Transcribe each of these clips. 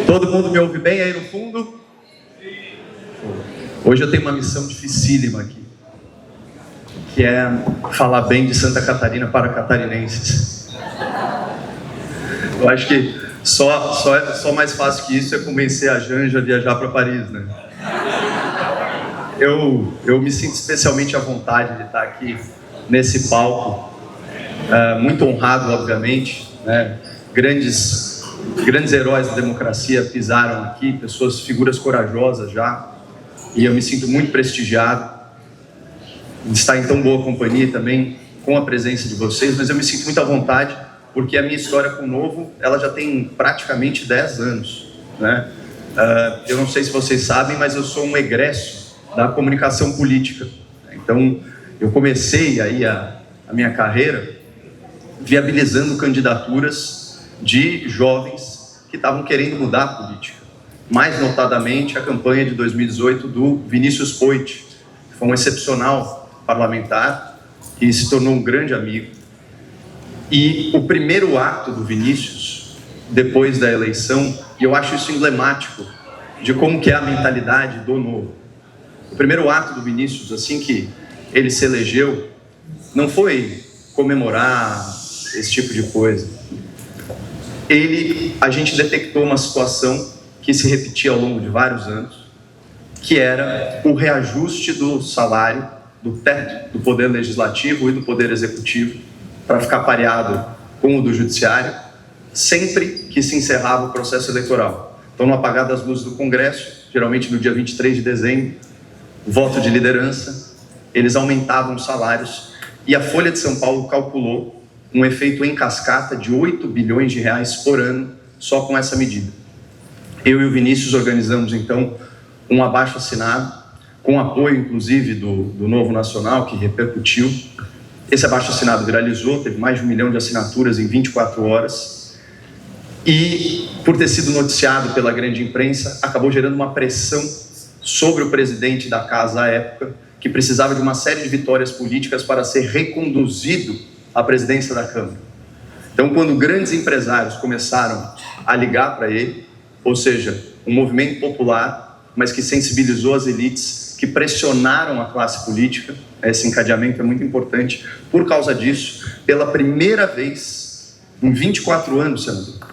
Todo mundo me ouve bem aí no fundo? Hoje eu tenho uma missão dificílima aqui, que é falar bem de Santa Catarina para catarinenses. Eu acho que só mais fácil que isso é convencer a Janja a viajar para Paris, né? Eu me sinto especialmente à vontade de estar aqui nesse palco, muito honrado, obviamente, né? Grandes heróis da democracia pisaram aqui, figuras corajosas já, e eu me sinto muito prestigiado de estar em tão boa companhia também com a presença de vocês, mas eu me sinto muito à vontade porque a minha história com o Novo, ela já tem praticamente 10 anos, né? Eu não sei se vocês sabem, mas eu sou um egresso da comunicação política. Então, eu comecei aí a minha carreira viabilizando candidaturas de jovens que estavam querendo mudar a política. Mais notadamente, a campanha de 2018 do Vinícius Poit, que foi um excepcional parlamentar e se tornou um grande amigo. E o primeiro ato do Vinícius, depois da eleição, e eu acho isso emblemático de como que é a mentalidade do Novo. O primeiro ato do Vinícius, assim que ele se elegeu, não foi comemorar esse tipo de coisa. A gente detectou uma situação que se repetia ao longo de vários anos, que era o reajuste do salário, do teto do Poder Legislativo e do Poder Executivo, para ficar pareado com o do Judiciário, sempre que se encerrava o processo eleitoral. Então, no apagar das luzes do Congresso, geralmente no dia 23 de dezembro, voto de liderança, eles aumentavam os salários, e a Folha de São Paulo calculou um efeito em cascata de 8 bilhões de reais por ano, só com essa medida. Eu e o Vinícius organizamos, então, um abaixo-assinado, com apoio, inclusive, do Novo Nacional, que repercutiu. Esse abaixo-assinado viralizou, teve mais de 1 milhão de assinaturas em 24 horas, e, por ter sido noticiado pela grande imprensa, acabou gerando uma pressão sobre o presidente da casa à época, que precisava de uma série de vitórias políticas para ser reconduzido à presidência da Câmara. Então, quando grandes empresários começaram a ligar para ele, ou seja, um movimento popular, mas que sensibilizou as elites, que pressionaram a classe política, esse encadeamento é muito importante. Por causa disso, pela primeira vez em 24 anos, senador,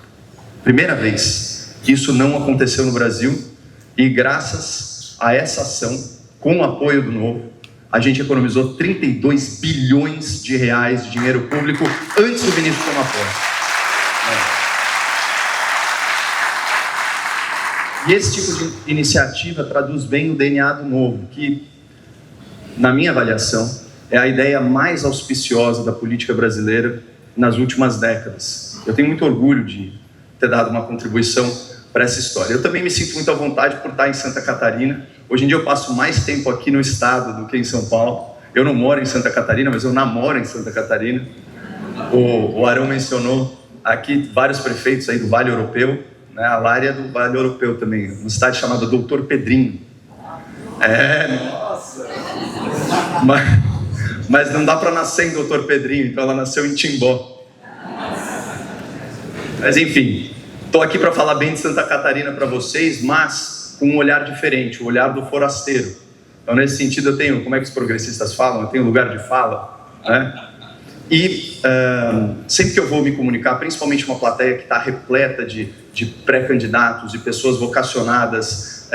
primeira vez que isso não aconteceu no Brasil, e graças a essa ação, com o apoio do Novo, a gente economizou 32 bilhões de reais de dinheiro público antes do Vinícius tomar posse. E esse tipo de iniciativa traduz bem o DNA do Novo, que, na minha avaliação, é a ideia mais auspiciosa da política brasileira nas últimas décadas. Eu tenho muito orgulho de ter dado uma contribuição para essa história. Eu também me sinto muito à vontade por estar em Santa Catarina. Hoje em dia eu passo mais tempo aqui no estado do que em São Paulo. Eu não moro em Santa Catarina, mas eu namoro em Santa Catarina. O Arão mencionou aqui vários prefeitos aí do Vale Europeu, né? A Lária é do Vale Europeu também, uma cidade chamada Doutor Pedrinho. Nossa! Mas não dá para nascer em Doutor Pedrinho, então ela nasceu em Timbó. Mas enfim, estou aqui para falar bem de Santa Catarina para vocês, mas com um olhar diferente, o olhar do forasteiro. Então, nesse sentido, eu tenho, como é que os progressistas falam? Eu tenho lugar de fala, né? E sempre que eu vou me comunicar, principalmente uma plateia que está repleta de pré-candidatos e pessoas vocacionadas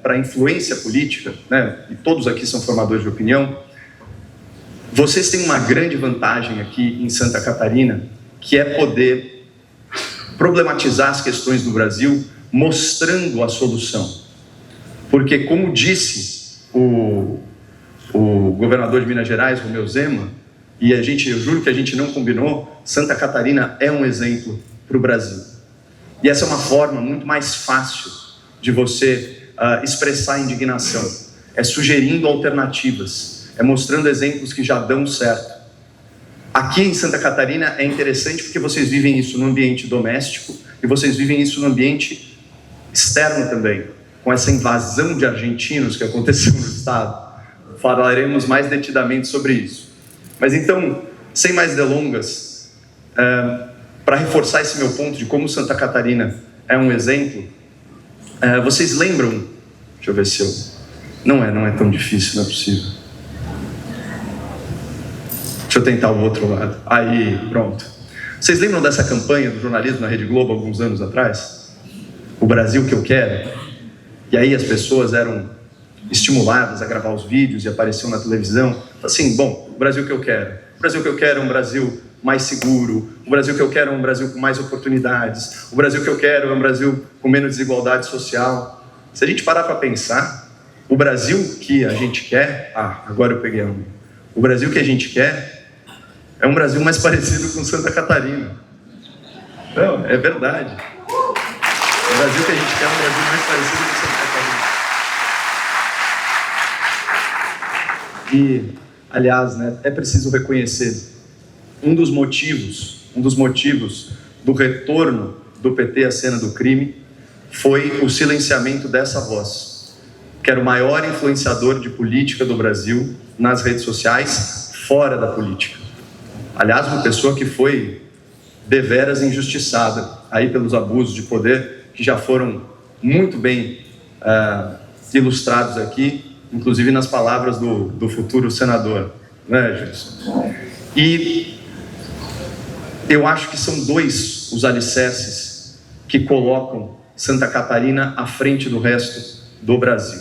para influência política, né? E todos aqui são formadores de opinião, vocês têm uma grande vantagem aqui em Santa Catarina, que é poder problematizar as questões do Brasil, mostrando a solução. Porque, como disse o governador de Minas Gerais, Romeu Zema, e eu juro que a gente não combinou, Santa Catarina é um exemplo para o Brasil. E essa é uma forma muito mais fácil de você expressar a indignação. É sugerindo alternativas, é mostrando exemplos que já dão certo. Aqui em Santa Catarina é interessante porque vocês vivem isso no ambiente doméstico e vocês vivem isso no ambiente externo também, com essa invasão de argentinos que aconteceu no estado. Falaremos mais detidamente sobre isso. Mas então, sem mais delongas, para reforçar esse meu ponto de como Santa Catarina é um exemplo. Vocês lembram? Deixa eu ver se eu... Não é tão difícil, não é possível. Deixa eu tentar o outro lado. Aí, pronto. Vocês lembram dessa campanha do jornalismo na Rede Globo alguns anos atrás? O Brasil que eu quero? E aí as pessoas eram estimuladas a gravar os vídeos e apareciam na televisão. Assim, bom, o Brasil que eu quero. O Brasil que eu quero é um Brasil mais seguro. O Brasil que eu quero é um Brasil com mais oportunidades. O Brasil que eu quero é um Brasil com menos desigualdade social. Se a gente parar para pensar, o Brasil que a gente quer... agora eu peguei um. O Brasil que a gente quer é um Brasil mais parecido com Santa Catarina. Não, é verdade. O Brasil que a gente quer é um Brasil mais parecido com Santa Catarina. E, aliás, né, é preciso reconhecer um dos motivos do retorno do PT à cena do crime foi o silenciamento dessa voz, que era o maior influenciador de política do Brasil nas redes sociais, fora da política. Aliás, uma pessoa que foi deveras injustiçada aí pelos abusos de poder que já foram muito bem ilustrados aqui, inclusive nas palavras do futuro senador, né, Gilson? E eu acho que são dois os alicerces que colocam Santa Catarina à frente do resto do Brasil.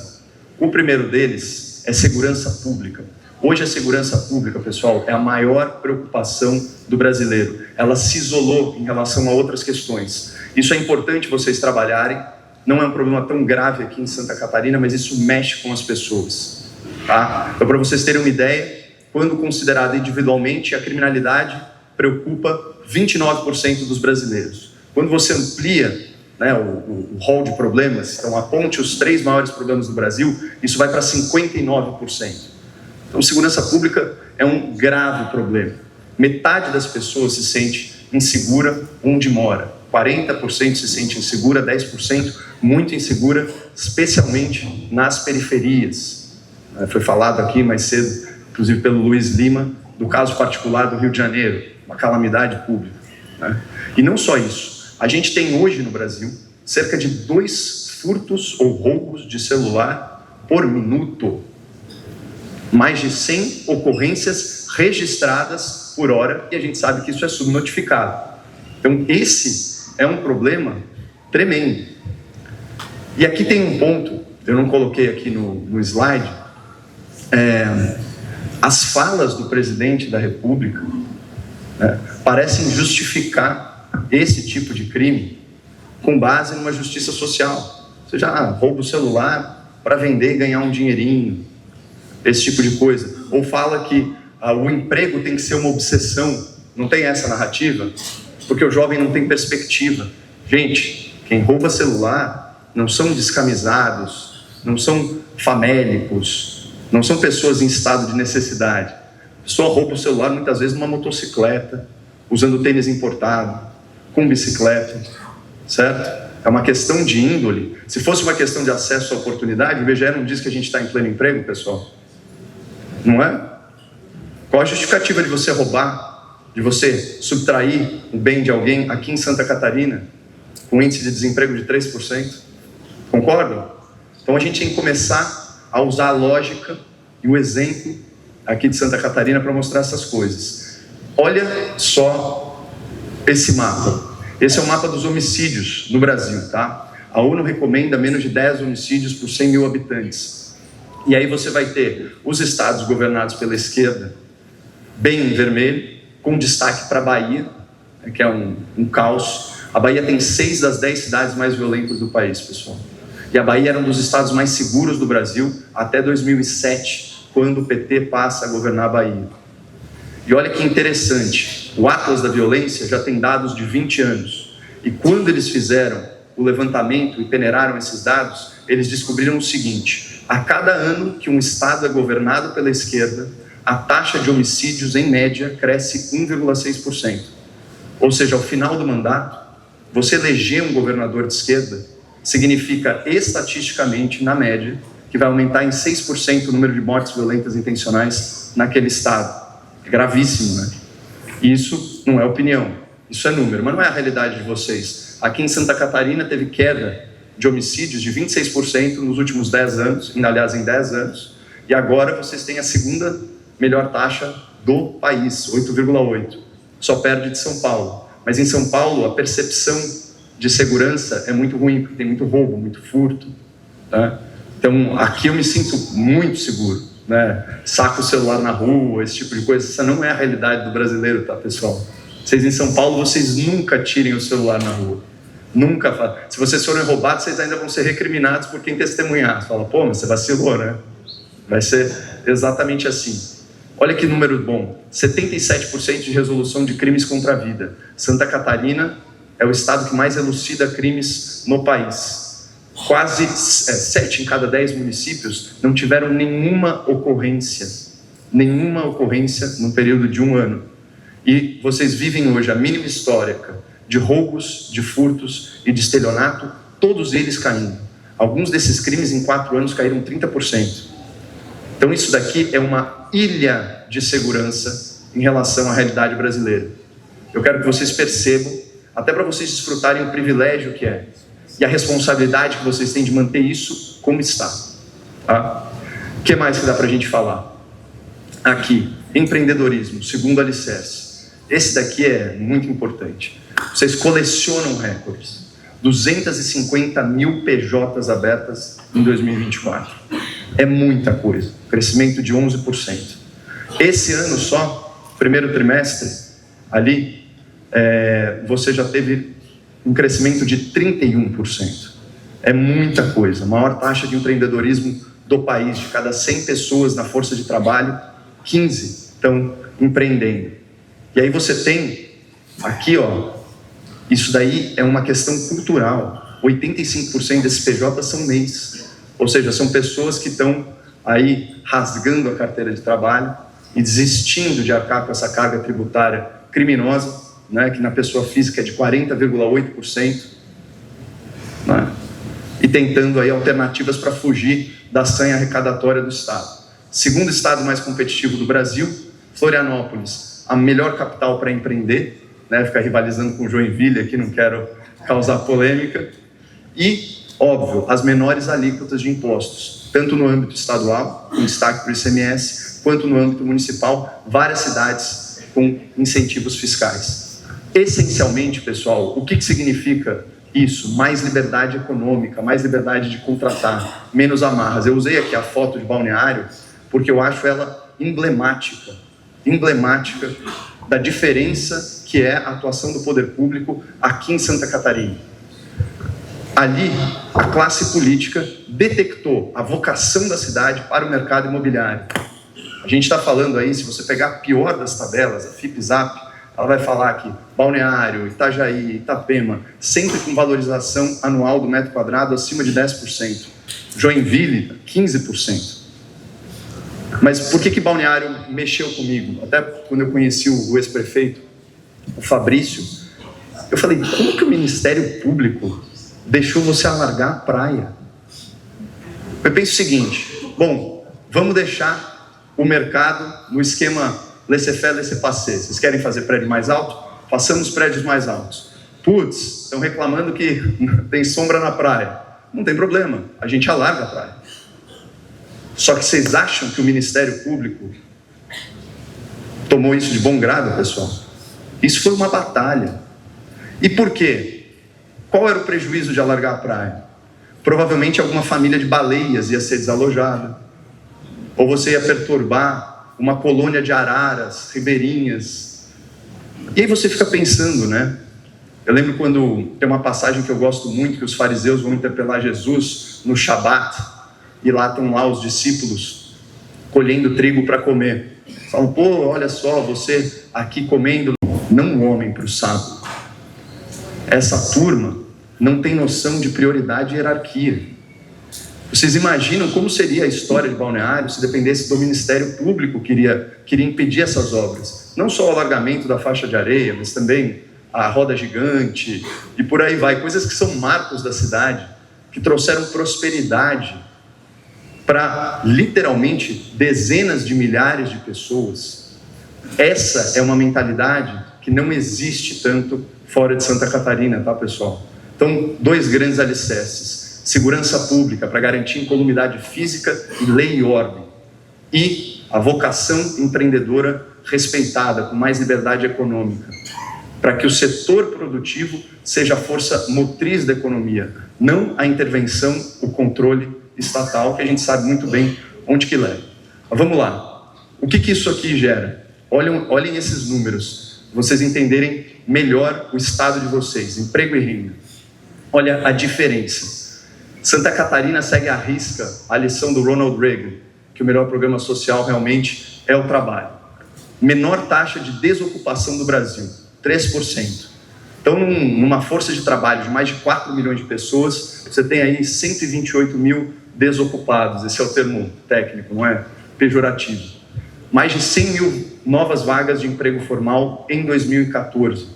O primeiro deles é segurança pública. Hoje a segurança pública, pessoal, é a maior preocupação do brasileiro. Ela se isolou em relação a outras questões. Isso é importante vocês trabalharem. Não é um problema tão grave aqui em Santa Catarina, mas isso mexe com as pessoas, tá? Então, para vocês terem uma ideia, quando considerada individualmente, a criminalidade preocupa 29% dos brasileiros. Quando você amplia, né, o rol de problemas, então aponte os 3 maiores problemas do Brasil, isso vai para 59%. Então, segurança pública é um grave problema. Metade das pessoas se sente insegura onde mora. 40% se sente insegura, 10% muito insegura, especialmente nas periferias. Foi falado aqui mais cedo, inclusive pelo Luiz Lima, do caso particular do Rio de Janeiro, uma calamidade pública, né? E não só isso. A gente tem hoje no Brasil cerca de 2 furtos ou roubos de celular por minuto. Mais de 100 ocorrências registradas por hora, e a gente sabe que isso é subnotificado. Então, esse é um problema tremendo. E aqui tem um ponto, eu não coloquei aqui no slide, as falas do presidente da República parecem justificar esse tipo de crime com base numa justiça social. Ou seja, rouba o celular para vender e ganhar um dinheirinho, esse tipo de coisa. Ou fala que o emprego tem que ser uma obsessão. Não tem essa narrativa, porque o jovem não tem perspectiva. Gente, quem rouba celular não são descamisados, não são famélicos, não são pessoas em estado de necessidade. A pessoa rouba o celular muitas vezes numa motocicleta, usando tênis importado, com bicicleta, certo? É uma questão de índole. Se fosse uma questão de acesso à oportunidade, o IBGE não diz que a gente está em pleno emprego, pessoal? Não é? Qual a justificativa de você roubar, de você subtrair o bem de alguém aqui em Santa Catarina, com índice de desemprego de 3%? Concordam? Então a gente tem que começar a usar a lógica e o exemplo aqui de Santa Catarina para mostrar essas coisas. Olha só esse mapa. Esse é o mapa dos homicídios no Brasil, tá? A ONU recomenda menos de 10 homicídios por 100 mil habitantes. E aí você vai ter os estados governados pela esquerda, bem em vermelho, com destaque para a Bahia, que é um caos. A Bahia tem 6 das 10 cidades mais violentas do país, pessoal. E a Bahia era um dos estados mais seguros do Brasil até 2007, quando o PT passa a governar a Bahia. E olha que interessante, o Atlas da Violência já tem dados de 20 anos. E quando eles fizeram o levantamento e peneiraram esses dados, eles descobriram o seguinte: a cada ano que um estado é governado pela esquerda, a taxa de homicídios, em média, cresce 1,6%. Ou seja, ao final do mandato, você eleger um governador de esquerda significa, estatisticamente, na média, que vai aumentar em 6% o número de mortes violentas intencionais naquele estado. É gravíssimo, né? Isso não é opinião, isso é número, mas não é a realidade de vocês. Aqui em Santa Catarina teve queda de homicídios de 26% nos últimos 10 anos, aliás, em 10 anos, e agora vocês têm a segunda melhor taxa do país, 8,8%. Só perde de São Paulo. Mas em São Paulo, a percepção de segurança é muito ruim, porque tem muito roubo, muito furto, tá? Então, aqui eu me sinto muito seguro, né? Saco o celular na rua, esse tipo de coisa. Essa não é a realidade do brasileiro, tá, pessoal? Vocês em São Paulo, vocês nunca tirem o celular na rua. Nunca. Se vocês forem roubados, vocês ainda vão ser recriminados por quem testemunhar. Você fala, pô, mas você vacilou, né? Vai ser exatamente assim. Olha que número bom. 77% de resolução de crimes contra a vida. Santa Catarina é o estado que mais elucida crimes no país. Quase 7 em cada 10 municípios não tiveram nenhuma ocorrência no período de um ano. E vocês vivem hoje a mínima histórica de roubos, de furtos e de estelionato, todos eles caindo. Alguns desses crimes em 4 anos caíram 30%. Então isso daqui é uma ilha de segurança em relação à realidade brasileira. Eu quero que vocês percebam, até para vocês desfrutarem o privilégio que é e a responsabilidade que vocês têm de manter isso como está. Tá? O que mais que dá para a gente falar? Aqui, empreendedorismo, segundo alicerce. Esse daqui é muito importante. Vocês colecionam recordes. 250 mil PJs abertas em 2024. É muita coisa. Crescimento de 11%. Esse ano só, primeiro trimestre, ali, você já teve um crescimento de 31%. É muita coisa. A maior taxa de empreendedorismo do país. De cada 100 pessoas na força de trabalho, 15 estão empreendendo. E aí você tem aqui, ó, isso daí é uma questão cultural. 85% desses PJs são MEIs. Ou seja, são pessoas que estão aí rasgando a carteira de trabalho e desistindo de arcar com essa carga tributária criminosa, né, que na pessoa física é de 40,8%, né, e tentando aí alternativas para fugir da sanha arrecadatória do Estado. Segundo estado mais competitivo do Brasil, Florianópolis, a melhor capital para empreender, né, ficar rivalizando com Joinville aqui, não quero causar polêmica, e, óbvio, as menores alíquotas de impostos, tanto no âmbito estadual, com destaque para o ICMS, quanto no âmbito municipal, várias cidades com incentivos fiscais. Essencialmente, pessoal, o que significa isso? Mais liberdade econômica, mais liberdade de contratar, menos amarras. Eu usei aqui a foto de Balneário porque eu acho ela emblemática da diferença que é a atuação do poder público aqui em Santa Catarina. Ali, a classe política detectou a vocação da cidade para o mercado imobiliário. A gente está falando aí, se você pegar a pior das tabelas, a FIPZAP, ela vai falar que Balneário, Itajaí, Itapema, sempre com valorização anual do metro quadrado acima de 10%. Joinville, 15%. Mas por que Balneário mexeu comigo? Até quando eu conheci o ex-prefeito, o Fabrício, eu falei, como que o Ministério Público deixou você alargar a praia? Eu penso o seguinte, bom, vamos deixar o mercado no esquema laissez-faire, laissez-passer. Vocês querem fazer prédio mais alto? Façamos prédios mais altos. Putz, estão reclamando que tem sombra na praia. Não tem problema, a gente alarga a praia. Só que vocês acham que o Ministério Público tomou isso de bom grado, pessoal? Isso foi uma batalha. E por quê? Qual era o prejuízo de alargar a praia? Provavelmente alguma família de baleias ia ser desalojada. Ou você ia perturbar uma colônia de araras, ribeirinhas. E aí você fica pensando, né? Eu lembro quando tem uma passagem que eu gosto muito, que os fariseus vão interpelar Jesus no Shabat, e lá estão lá os discípulos colhendo trigo para comer. Falam, pô, olha só, você aqui comendo, não um homem para o sábado. Essa turma não tem noção de prioridade e hierarquia. Vocês imaginam como seria a história de Balneário se dependesse do Ministério Público que queria impedir essas obras? Não só o alargamento da faixa de areia, mas também a roda gigante e por aí vai. Coisas que são marcos da cidade, que trouxeram prosperidade para, literalmente, dezenas de milhares de pessoas. Essa é uma mentalidade que não existe tanto fora de Santa Catarina, tá, pessoal? Então, 2 grandes alicerces: segurança pública para garantir incolumidade física e lei e ordem, e a vocação empreendedora respeitada, com mais liberdade econômica, para que o setor produtivo seja a força motriz da economia, não a intervenção, o controle estatal, que a gente sabe muito bem onde que leva. Mas vamos lá. O que isso aqui gera? Olhem esses números, vocês entenderem melhor o estado de vocês, emprego e renda. Olha a diferença. Santa Catarina segue à risca a lição do Ronald Reagan, que o melhor programa social realmente é o trabalho. Menor taxa de desocupação do Brasil, 3%. Então, numa força de trabalho de mais de 4 milhões de pessoas, você tem aí 128 mil desocupados. Esse é o termo técnico, não é pejorativo. Mais de 100 mil novas vagas de emprego formal em 2014.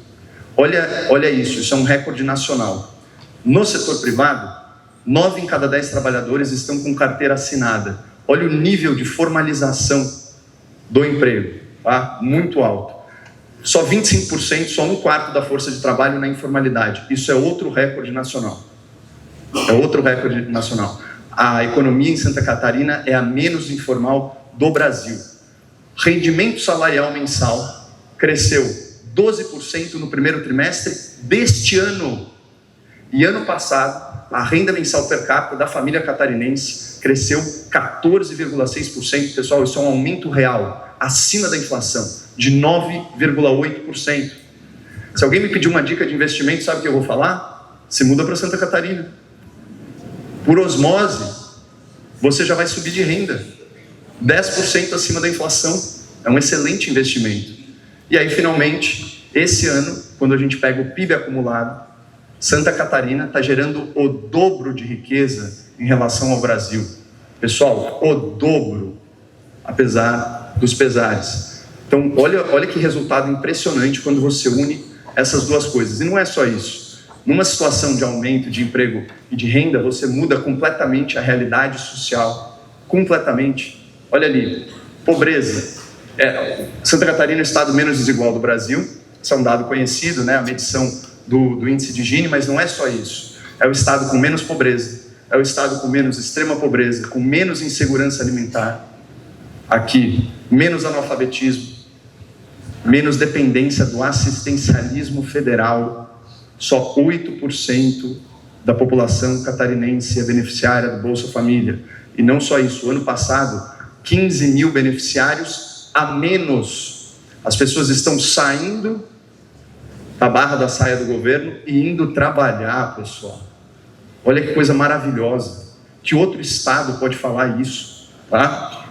Olha isso é um recorde nacional. No setor privado, 9 em cada 10 trabalhadores estão com carteira assinada. Olha o nível de formalização do emprego, tá? Muito alto. Só 25%, só 1/4 da força de trabalho na informalidade. Isso é outro recorde nacional. A economia em Santa Catarina é a menos informal do Brasil. Rendimento salarial mensal cresceu 12% no primeiro trimestre deste ano. E ano passado, a renda mensal per capita da família catarinense cresceu 14,6%. Pessoal, isso é um aumento real, acima da inflação, de 9,8%. Se alguém me pedir uma dica de investimento, sabe o que eu vou falar? Se muda para Santa Catarina. Por osmose, você já vai subir de renda. 10% acima da inflação. É um excelente investimento. E aí, finalmente, esse ano, quando a gente pega o PIB acumulado, Santa Catarina está gerando o dobro de riqueza em relação ao Brasil. Pessoal, o dobro, apesar dos pesares. Então, olha que resultado impressionante quando você une essas duas coisas. E não é só isso. Numa situação de aumento de emprego e de renda, você muda completamente a realidade social. Completamente. Olha ali, pobreza. Santa Catarina é o estado menos desigual do Brasil. Isso é um dado conhecido, né? A medição do índice de Gini, mas não é só isso. É o estado com menos pobreza. É o estado com menos extrema pobreza, com menos insegurança alimentar. Aqui, menos analfabetismo, menos dependência do assistencialismo federal. Só 8% da população catarinense é beneficiária do Bolsa Família. E não só isso, ano passado, 15 mil beneficiários a menos. As pessoas estão saindo da barra da saia do governo e indo trabalhar, pessoal. Olha que coisa maravilhosa. Que outro estado pode falar isso, tá?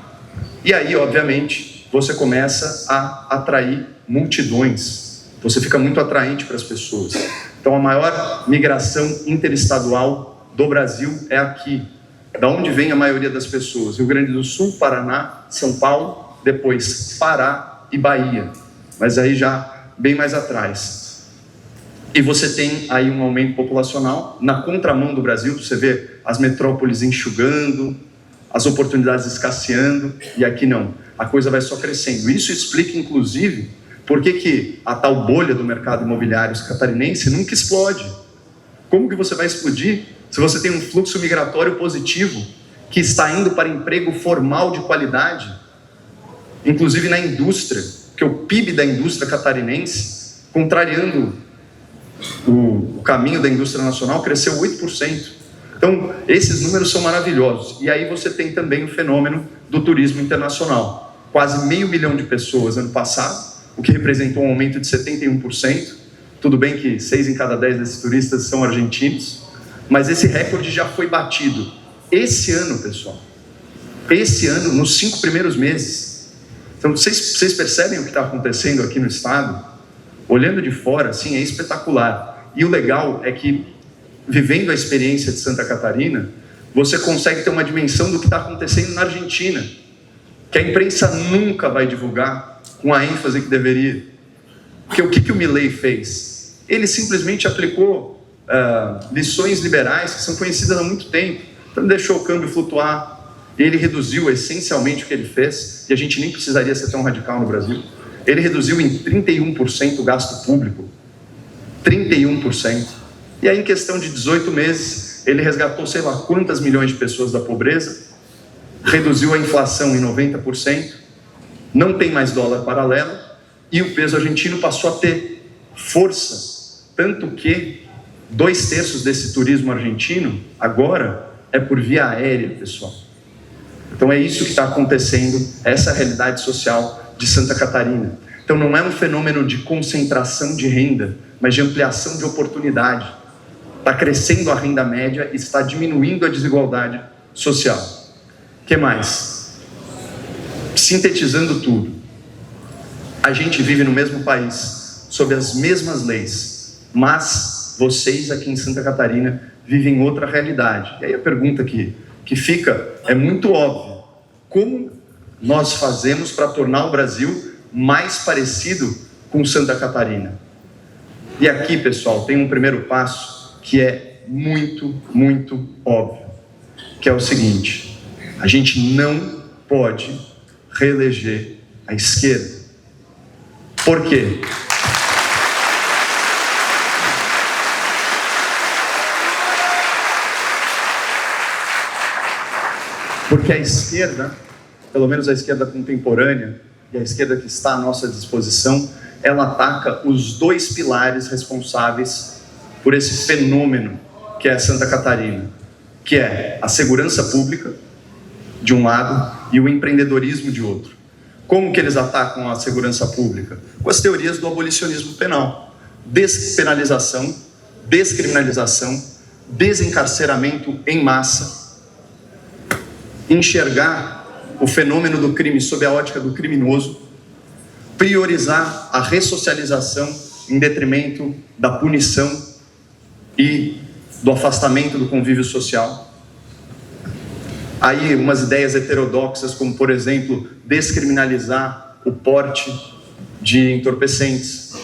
E aí, obviamente, você começa a atrair multidões. Você fica muito atraente para as pessoas. Então, a maior migração interestadual do Brasil é aqui. Da onde vem a maioria das pessoas? Rio Grande do Sul, Paraná, São Paulo, depois Pará e Bahia. Mas aí já bem mais atrás. E você tem aí um aumento populacional na contramão do Brasil. Você vê as metrópoles enxugando, as oportunidades escasseando, e aqui não. A coisa vai só crescendo. Isso explica, inclusive, por que a tal bolha do mercado imobiliário catarinense nunca explode. Como que você vai explodir se você tem um fluxo migratório positivo que está indo para emprego formal de qualidade, inclusive na indústria, que o PIB da indústria catarinense, contrariando o caminho da indústria nacional, cresceu 8%. Então, esses números são maravilhosos. E aí você tem também o fenômeno do turismo internacional. Quase 500 mil de pessoas ano passado, o que representou um aumento de 71%. Tudo bem que 6 em cada 10 desses turistas são argentinos, mas esse recorde já foi batido esse ano, pessoal. Esse ano, nos 5 primeiros meses. Então, vocês percebem o que está acontecendo aqui no estado? Olhando de fora, assim, é espetacular. E o legal é que, vivendo a experiência de Santa Catarina, você consegue ter uma dimensão do que está acontecendo na Argentina, que a imprensa nunca vai divulgar com a ênfase que deveria. Porque o que o Milei fez? Ele simplesmente aplicou lições liberais que são conhecidas há muito tempo. Então, deixou o câmbio flutuar. Ele reduziu essencialmente o que ele fez, e a gente nem precisaria ser tão radical no Brasil. Ele reduziu em 31% o gasto público. 31%. E aí, em questão de 18 meses, ele resgatou sei lá quantas milhões de pessoas da pobreza, reduziu a inflação em 90%, não tem mais dólar paralelo, e o peso argentino passou a ter força, tanto que 2/3 desse turismo argentino agora é por via aérea, pessoal. Então é isso que está acontecendo, essa é a realidade social de Santa Catarina. Então não é um fenômeno de concentração de renda, mas de ampliação de oportunidade. Está crescendo a renda média e está diminuindo a desigualdade social. O que mais? Sintetizando tudo, a gente vive no mesmo país, sob as mesmas leis, mas vocês aqui em Santa Catarina vivem outra realidade. E aí a pergunta que fica é muito óbvia: como nós fazemos para tornar o Brasil mais parecido com Santa Catarina? E aqui, pessoal, tem um primeiro passo que é muito, muito óbvio, que é o seguinte: a gente não pode reeleger a esquerda. Por quê? Porque a esquerda, pelo menos a esquerda contemporânea e a esquerda que está à nossa disposição, ela ataca os dois pilares responsáveis por esse fenômeno que é Santa Catarina, que é a segurança pública, de um lado, e o empreendedorismo de outro. Como que eles atacam a segurança pública? Com as teorias do abolicionismo penal. Despenalização, descriminalização, desencarceramento em massa, enxergar o fenômeno do crime sob a ótica do criminoso, priorizar a ressocialização em detrimento da punição e do afastamento do convívio social. Aí umas ideias heterodoxas, como por exemplo, descriminalizar o porte de entorpecentes,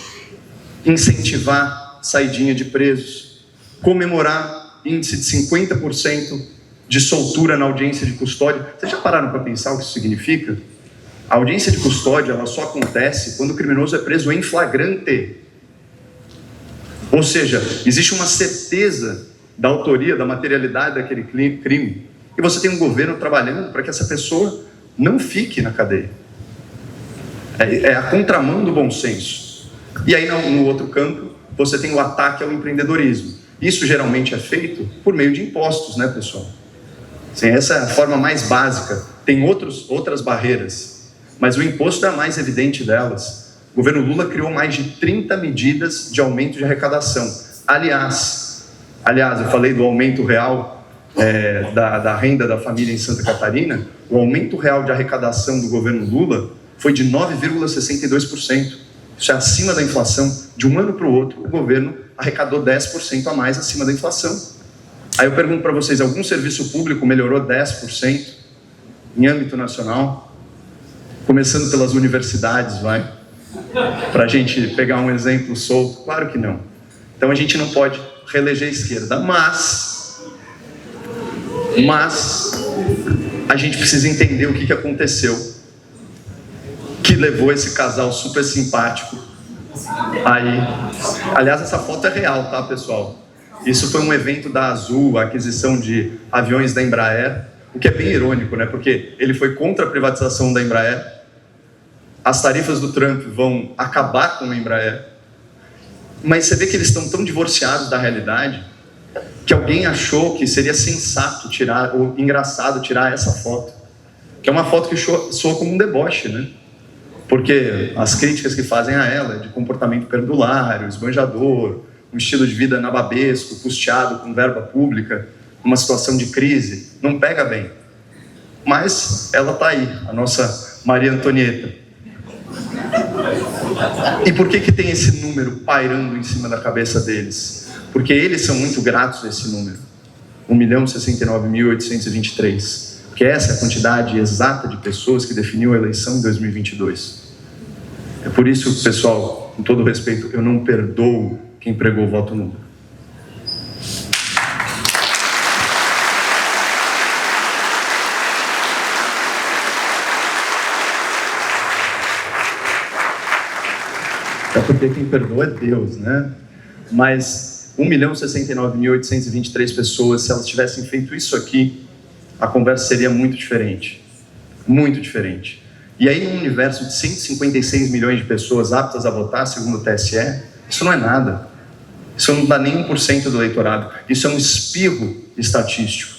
incentivar saidinha de presos, comemorar índice de 50% de soltura na audiência de custódia. Vocês já pararam para pensar o que isso significa? A audiência de custódia, ela só acontece quando o criminoso é preso em flagrante. Ou seja, existe uma certeza da autoria, da materialidade daquele crime. E você tem um governo trabalhando para que essa pessoa não fique na cadeia. É a contramão do bom senso. E aí, no outro campo, você tem o ataque ao empreendedorismo. Isso geralmente é feito por meio de impostos, né, pessoal? Assim, essa é a forma mais básica. Tem outras barreiras, mas o imposto é a mais evidente delas. O governo Lula criou mais de 30 medidas de aumento de arrecadação. Aliás, eu falei do aumento real da renda da família em Santa Catarina. O aumento real de arrecadação do governo Lula foi de 9,62%. Isso é acima da inflação. De um ano para o outro, o governo arrecadou 10% a mais acima da inflação. Aí eu pergunto para vocês, algum serviço público melhorou 10% em âmbito nacional? Começando pelas universidades, vai? Para a gente pegar um exemplo solto? Claro que não. Então a gente não pode reeleger a esquerda, mas a gente precisa entender o que aconteceu, que levou esse casal super simpático aí. Aliás, essa foto é real, tá, pessoal? Isso foi um evento da Azul, a aquisição de aviões da Embraer, o que é bem irônico, né? Porque ele foi contra a privatização da Embraer, as tarifas do Trump vão acabar com a Embraer, mas você vê que eles estão tão divorciados da realidade que alguém achou que seria sensato tirar, ou engraçado tirar essa foto, que é uma foto que soa como um deboche, né? Porque as críticas que fazem a ela é de comportamento perdulário, esbanjador, um estilo de vida nababesco, custeado com verba pública, uma situação de crise, não pega bem. Mas ela está aí, a nossa Maria Antonieta. E por que tem esse número pairando em cima da cabeça deles? Porque eles são muito gratos a esse número, 1.069.823, porque essa é a quantidade exata de pessoas que definiu a eleição em 2022. É por isso, pessoal, com todo respeito, eu não perdoo quem pregou o voto nulo. Até porque quem perdoa é Deus, né? mas 1.069.823 pessoas, se elas tivessem feito isso aqui, a conversa seria muito diferente. Muito diferente. E aí, num universo de 156 milhões de pessoas aptas a votar, segundo o TSE, isso não é nada. Isso não dá nem 1% do eleitorado. Isso é um espirro estatístico.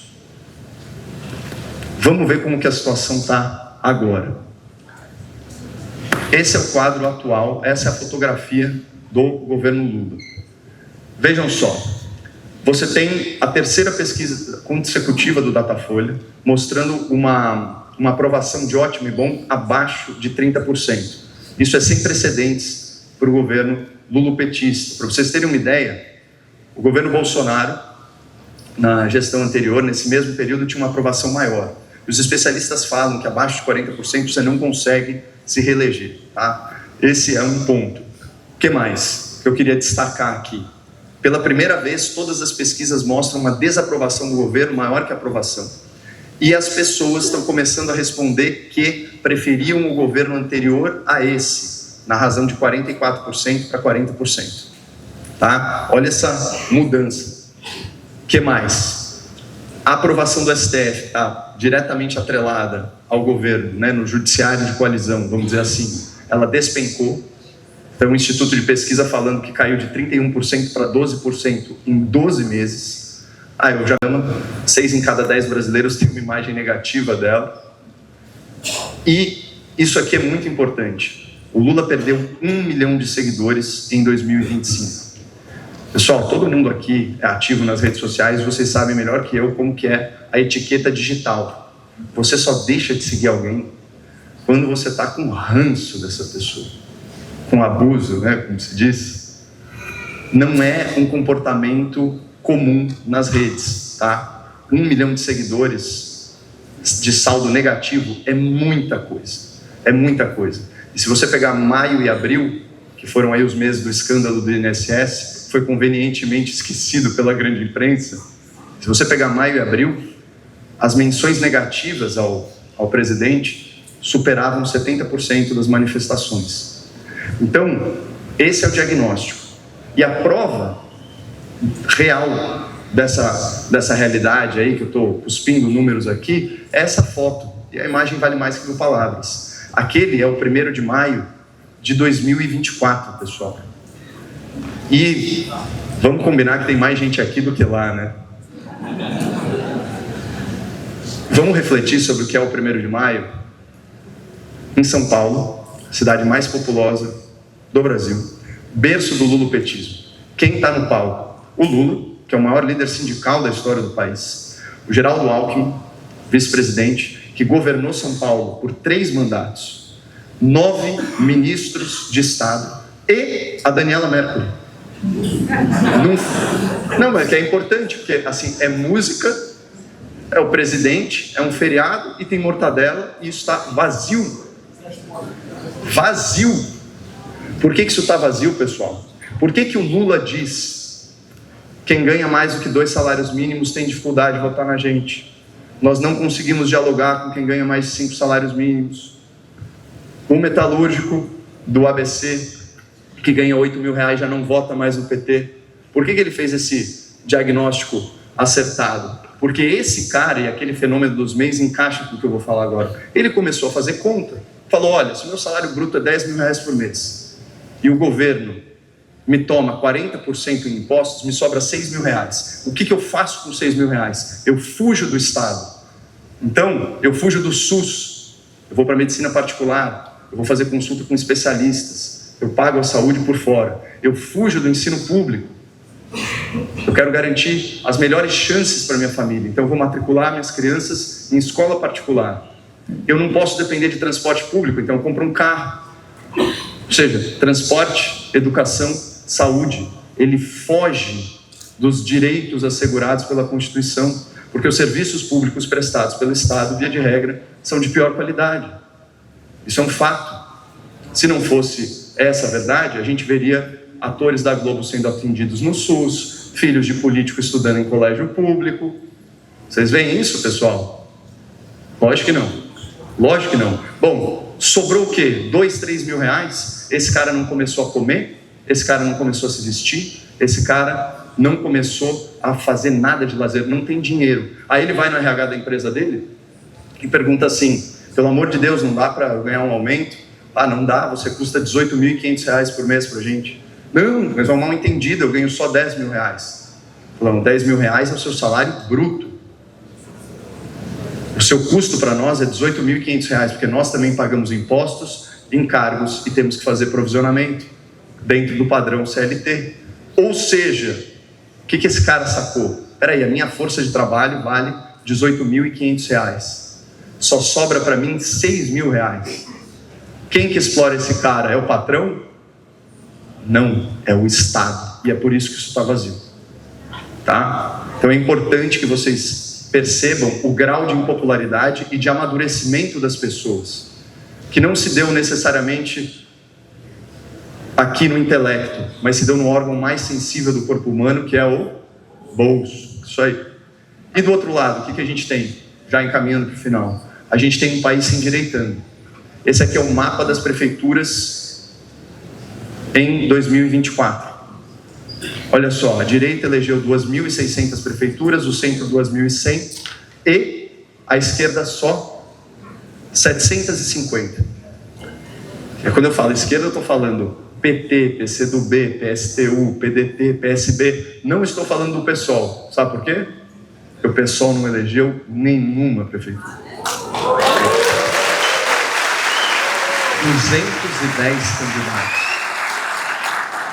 Vamos ver como que a situação está agora. Esse é o quadro atual, essa é a fotografia do governo Lula. Vejam só, você tem a terceira pesquisa consecutiva do Datafolha, mostrando uma aprovação de ótimo e bom abaixo de 30%. Isso é sem precedentes para o governo lulopetista. Para vocês terem uma ideia, o governo Bolsonaro, na gestão anterior, nesse mesmo período, tinha uma aprovação maior. Os especialistas falam que abaixo de 40% você não consegue se reeleger, tá? Esse é um ponto. O que mais que eu queria destacar aqui? Pela primeira vez, todas as pesquisas mostram uma desaprovação do governo maior que a aprovação. E as pessoas estão começando a responder que preferiam o governo anterior a esse, na razão de 44% para 40%. Tá? Olha essa mudança. O que mais? A aprovação do STF está diretamente atrelada ao governo, né, no judiciário de coalizão, vamos dizer assim. Ela despencou. Então, o Instituto de Pesquisa falando que caiu de 31% para 12% em 12 meses. Eu já amo, 6 em cada 10 brasileiros têm uma imagem negativa dela. E isso aqui é muito importante. O Lula perdeu 1 milhão de seguidores em 2025. Pessoal, todo mundo aqui é ativo nas redes sociais, vocês sabem melhor que eu como que é a etiqueta digital. Você só deixa de seguir alguém quando você está com ranço dessa pessoa, com abuso, né, como se diz. Não é um comportamento comum nas redes, tá? 1 milhão de seguidores de saldo negativo é muita coisa, é muita coisa. E se você pegar maio e abril, que foram aí os meses do escândalo do INSS, foi convenientemente esquecido pela grande imprensa. Se você pegar maio e abril, as menções negativas ao presidente superavam 70% das manifestações. Então, esse é o diagnóstico. E a prova real dessa realidade aí, que eu estou cuspindo números aqui, é essa foto. E a imagem vale mais que mil palavras. Aquele é o 1º de maio de 2024, pessoal. E vamos combinar que tem mais gente aqui do que lá, né? Vamos refletir sobre o que é o 1º de maio? Em São Paulo, cidade mais populosa do Brasil, berço do lulopetismo. Quem está no palco? O Lula, que é o maior líder sindical da história do país. O Geraldo Alckmin, vice-presidente, que governou São Paulo por 3 mandatos. 9 ministros de Estado. E a Daniela Mercury. Não, mas que é importante, porque assim, é música, é o presidente, é um feriado e tem mortadela e isso está vazio. Vazio. Por que isso está vazio, pessoal? Por que o Lula diz: quem ganha mais do que 2 salários mínimos tem dificuldade de votar na gente? Nós não conseguimos dialogar com quem ganha mais de 5 salários mínimos. O metalúrgico do ABC, que ganha R$8.000, já não vota mais no PT. Por que ele fez esse diagnóstico acertado? Porque esse cara e aquele fenômeno dos MEIs encaixa com o que eu vou falar agora. Ele começou a fazer conta. Falou: olha, se o meu salário bruto é R$10.000 por mês e o governo me toma 40% em impostos, me sobra R$6.000. O que eu faço com R$6.000? Eu fujo do Estado. Então, eu fujo do SUS. Eu vou para a medicina particular. Eu vou fazer consulta com especialistas. Eu pago a saúde por fora. Eu fujo do ensino público. Eu quero garantir as melhores chances para minha família. Então eu vou matricular minhas crianças em escola particular. Eu não posso depender de transporte público, então eu compro um carro. Ou seja, transporte, educação, saúde. Ele foge dos direitos assegurados pela Constituição, porque os serviços públicos prestados pelo Estado, via de regra, são de pior qualidade. Isso é um fato. Se não fosse essa a verdade, a gente veria atores da Globo sendo atendidos no SUS, filhos de político estudando em colégio público. Vocês veem isso, pessoal? Lógico que não. Lógico que não. Bom, sobrou o quê? R$2, R$3.000? Esse cara não começou a comer? esse cara não começou a se vestir, esse cara não começou a fazer nada de lazer, não tem dinheiro. Aí ele vai no RH da empresa dele e pergunta assim: pelo amor de Deus, não dá para ganhar um aumento? Ah, não dá, você custa R$18.500 por mês pra gente. Não, mas é um mal entendido, eu ganho só R$10.000. Falando, R$10.000 é o seu salário bruto. O seu custo para nós é R$18.500, porque nós também pagamos impostos, encargos e temos que fazer provisionamento dentro do padrão CLT. Ou seja, o que esse cara sacou? Peraí, a minha força de trabalho vale R$18.500. Só sobra para mim R$6.000. Quem que explora esse cara? É o patrão? Não, é o Estado. E é por isso que isso está vazio. Tá? Então é importante que vocês percebam o grau de impopularidade e de amadurecimento das pessoas, que não se deu necessariamente aqui no intelecto, mas se deu no órgão mais sensível do corpo humano, que é o bolso. Isso aí. E do outro lado, o que a gente tem? Já encaminhando para o final. A gente tem um país se endireitando. Esse aqui é o mapa das prefeituras em 2024. Olha só, a direita elegeu 2.600 prefeituras, o centro 2.100 e a esquerda só 750. E quando eu falo esquerda, eu estou falando PT, PCdoB, PSTU, PDT, PSB. Não estou falando do PSOL. Sabe por quê? Porque o PSOL não elegeu nenhuma prefeitura. 210 candidatos.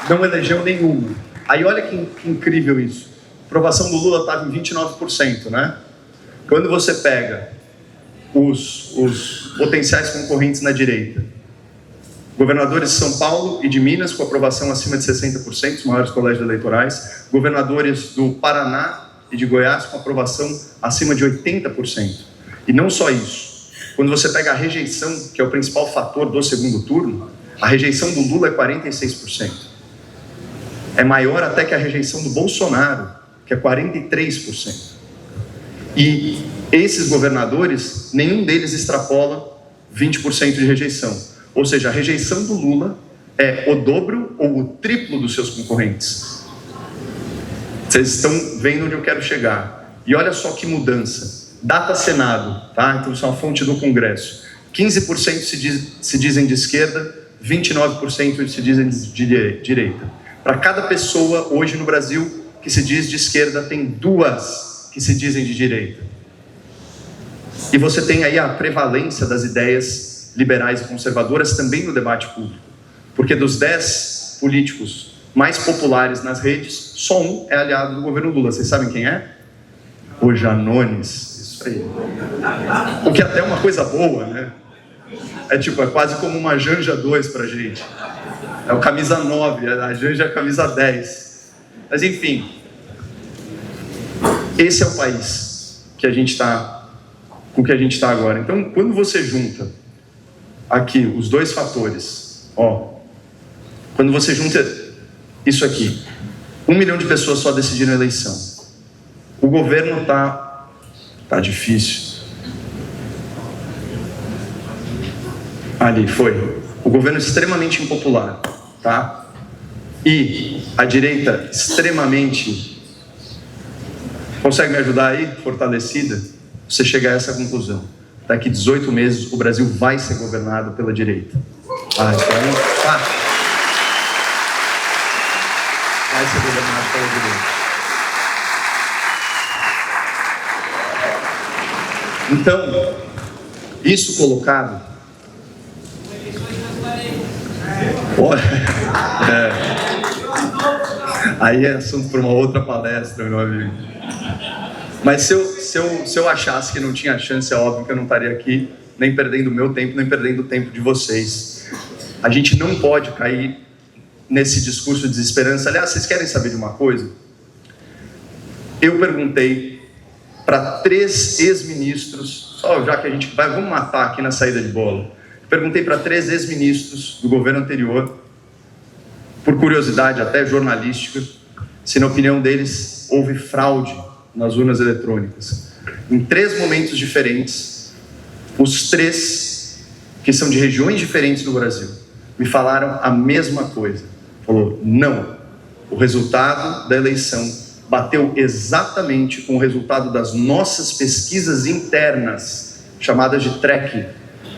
Não elegeu nenhuma. Aí olha que incrível isso. A aprovação do Lula estava em 29%, né? Quando você pega os potenciais concorrentes na direita, governadores de São Paulo e de Minas com aprovação acima de 60%, os maiores colégios eleitorais, governadores do Paraná e de Goiás com aprovação acima de 80%. E não só isso. Quando você pega a rejeição, que é o principal fator do segundo turno, a rejeição do Lula é 46%. É maior até que a rejeição do Bolsonaro, que é 43%. E esses governadores, nenhum deles extrapola 20% de rejeição. Ou seja, a rejeição do Lula é o dobro ou o triplo dos seus concorrentes. Vocês estão vendo onde eu quero chegar. E olha só que mudança. Data Senado, tá? Então isso é uma fonte do Congresso. 15% se dizem de esquerda, 29% se dizem de direita. Para cada pessoa hoje no Brasil que se diz de esquerda, tem 2 que se dizem de direita. E você tem aí a prevalência das ideias liberais e conservadoras também no debate público. Porque dos 10 políticos mais populares nas redes, só um é aliado do governo Lula. Vocês sabem quem é? O Janones. O que até é uma coisa boa, né? É quase como uma Janja 2 pra gente. É o camisa 9, a Janja é a camisa 10. Mas enfim, esse é o país que a gente está, com que a gente está agora. Então, quando você junta aqui os dois fatores, quando você junta isso aqui, 1 milhão de pessoas só decidiram a eleição. O governo tá difícil. Ali, foi. O governo extremamente impopular, tá? E a direita extremamente... Consegue me ajudar aí, fortalecida? Você chega a essa conclusão. Daqui 18 meses, o Brasil vai ser governado pela direita. Então, vai ser governado pela direita. Então, isso colocado... Aí é assunto para uma outra palestra, meu amigo. Mas se eu achasse que não tinha chance, é óbvio que eu não estaria aqui, nem perdendo o meu tempo, nem perdendo o tempo de vocês. A gente não pode cair nesse discurso de desesperança. Aliás, vocês querem saber de uma coisa? Eu perguntei para 3 ex-ministros, só já que a gente vamos matar aqui na saída de bola. Perguntei para 3 ex-ministros do governo anterior, por curiosidade até jornalística, se na opinião deles houve fraude nas urnas eletrônicas. Em 3 momentos diferentes, os 3, que são de regiões diferentes do Brasil, me falaram a mesma coisa. falou: não, o resultado da eleição bateu exatamente com o resultado das nossas pesquisas internas, chamadas de track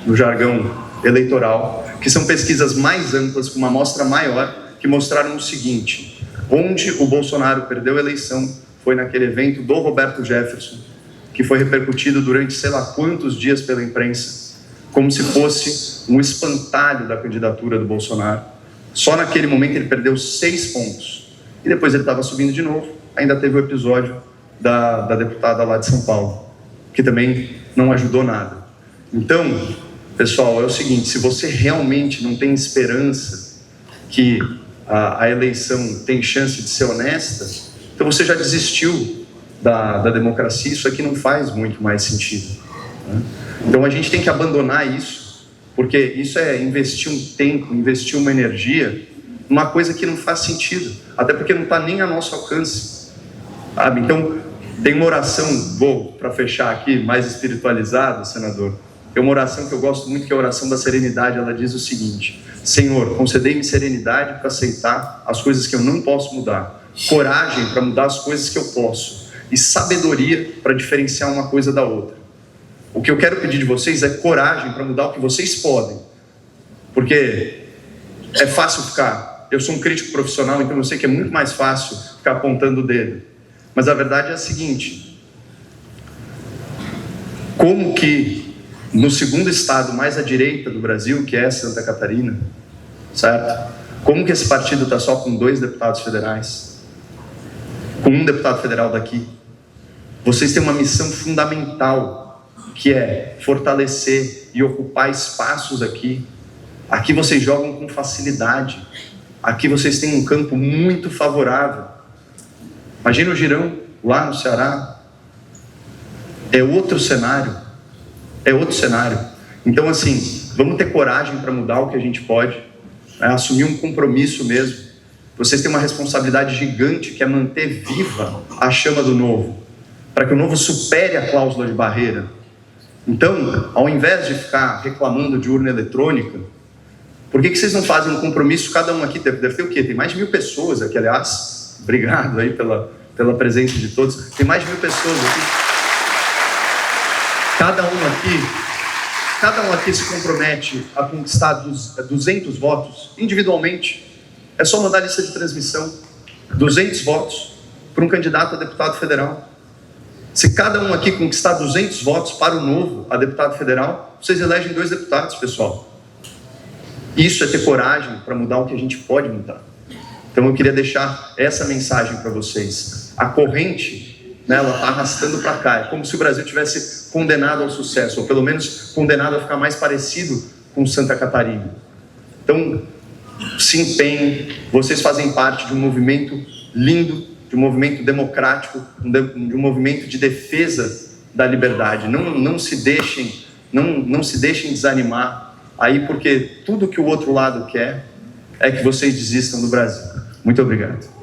no jargão eleitoral, que são pesquisas mais amplas, com uma amostra maior, que mostraram o seguinte: onde o Bolsonaro perdeu a eleição foi naquele evento do Roberto Jefferson, que foi repercutido durante sei lá quantos dias pela imprensa, como se fosse um espantalho da candidatura do Bolsonaro. Só naquele momento ele perdeu 6 pontos. E depois ele estava subindo de novo. Ainda teve o episódio da deputada lá de São Paulo, que também não ajudou nada. Então, pessoal, é o seguinte: se você realmente não tem esperança que a eleição tem chance de ser honesta, então você já desistiu da democracia. Isso aqui não faz muito mais sentido, né? Então a gente tem que abandonar isso, porque isso é investir um tempo, investir uma energia numa coisa que não faz sentido, até porque não está nem a nosso alcance, sabe? Então tem uma oração, vou para fechar aqui, mais espiritualizada, senador. Tem uma oração que eu gosto muito, que é a oração da serenidade. Ela diz o seguinte: Senhor, concedei-me serenidade para aceitar as coisas que eu não posso mudar, coragem para mudar as coisas que eu posso, e sabedoria para diferenciar uma coisa da outra. O que eu quero pedir de vocês é coragem para mudar o que vocês podem, porque é fácil ficar... Eu sou um crítico profissional, então eu sei que é muito mais fácil ficar apontando o dedo, mas a verdade é a seguinte: como que no segundo estado mais à direita do Brasil, que é Santa Catarina, certo? Como que esse partido está só com 2 deputados federais, com 1 deputado federal daqui? Vocês têm uma missão fundamental, que é fortalecer e ocupar espaços aqui. Aqui vocês jogam com facilidade. Aqui vocês têm um campo muito favorável. Imagina o Girão, lá no Ceará. É outro cenário. É outro cenário. Então, assim, vamos ter coragem para mudar o que a gente pode, né? Assumir um compromisso mesmo. Vocês têm uma responsabilidade gigante, que é manter viva a chama do novo, para que o novo supere a cláusula de barreira. Então, ao invés de ficar reclamando de urna eletrônica, por que vocês não fazem um compromisso? Cada um aqui deve ter o quê? Tem mais de 1000 pessoas aqui, aliás. Obrigado aí pela presença de todos. Tem mais de 1000 pessoas aqui. Cada um aqui se compromete a conquistar 200 votos individualmente. É só mandar lista de transmissão. 200 votos para um candidato a deputado federal. Se cada um aqui conquistar 200 votos para o novo a deputado federal, vocês elegem 2 deputados, pessoal. Isso é ter coragem para mudar o que a gente pode mudar. Então eu queria deixar essa mensagem para vocês. A corrente, né, ela está arrastando para cá. É como se o Brasil tivesse condenado ao sucesso, ou pelo menos condenado a ficar mais parecido com Santa Catarina. Então, se empenhem. Vocês fazem parte de um movimento lindo, de um movimento democrático, de um movimento de defesa da liberdade. Não se deixem desanimar aí, porque tudo que o outro lado quer é que vocês desistam do Brasil. Muito obrigado.